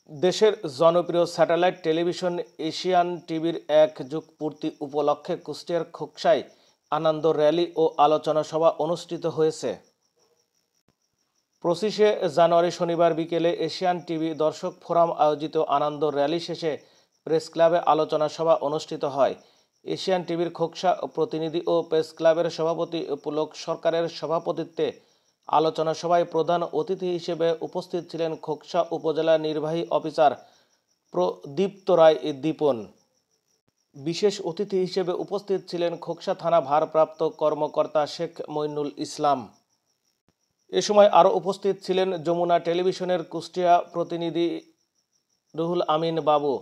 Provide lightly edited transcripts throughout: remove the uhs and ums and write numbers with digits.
দেশের জনপ্রিয় satellite television Asian টিভির ১ যুগ পূর্তি উপলক্ষে কুষ্টিয়ার খোকসায় আনন্দ র্যালি ও আলোচনা সভা অনুষ্ঠিত হয়েছে। ২৫শে জানুয়ারি শনিবার বিকেলে এশিয়ান টিভি দর্শক ফোরাম আয়োজিত আনন্দ র্যালি শেষে প্রেস ক্লাবে আলোচনা সভা অনুষ্ঠিত হয়। এশিয়ান টিভির খোকসা প্রতিনিধি ও প্রেস ক্লাবের সভাপতি পুলক সরকারের সভাপতিত্বে আলোচনা সভায় প্রধান অতিথি হিসেবে উপস্থিত ছিলেন খোকসা উপজেলা নির্বাহী অফিসার প্রদীপ্ত রায় দীপন। বিশেষ অতিথি হিসেবে উপস্থিত ছিলেন খোকসা থানা ভারপ্রাপ্ত কর্মকর্তা শেখ মইনুল ইসলাম। এ সময় আরও উপস্থিত ছিলেন যমুনা টেলিভিশনের কুষ্টিয়া প্রতিনিধি রুহুল আমিন বাবু,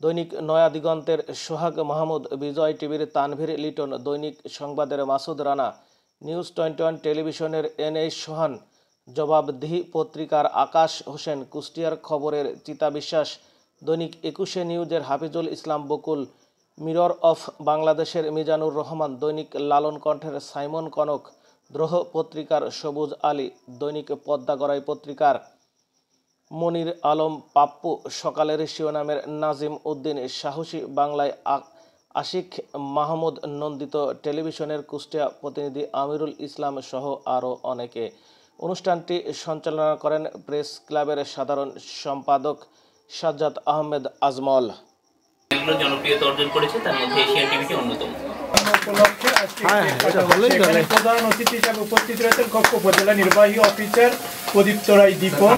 দৈনিক নয়া দিগন্তের সোহাগ মাহমুদ, বিজয় টিভির তানভীর লিটন, দৈনিক সংবাদের মাসুদ রানা, নিউজ 21 টেলিভিশনের NH সোহান, জবাবদিহি পত্রিকার আকাশ হোসেন, কুষ্টিয়ার খবরের চিতা বিশ্বাস, দৈনিক 21শে নিউজের হাফিজুল ইসলাম বকুল, মিরর অফ বাংলাদেশের মিজানুর রহমান, দৈনিক লালন কণ্ঠের সাইমন কনক, দ্রোহ পত্রিকার সবুজ আলী, দৈনিক পদ্মাগড়াই পত্রিকার মনির আলম পাপ্পু, সকালের শিরোনামের নাজিম উদ্দিন, সাহসী বাংলায় আশিক মাহমুদ, নন্দিত টেলিভিশনের কুষ্টিয়া প্রতিনিধি আমিরুল ইসলাম সহ আরও অনেকে। অনুষ্ঠানটি সঞ্চালনা করেন প্রেস ক্লাবের সাধারণ সম্পাদক সাজ্জাদ আহমেদ আজমল। জনপ্রিয়তা অর্জন করেছে, তার মধ্যে এশিয়ান টিভিটি অন্যতম। প্রধান অতিথি হিসেবে উপস্থিত রয়েছেন খোকসা উপজেলা নির্বাহী অফিসার প্রদীপ্ত রায় দীপন।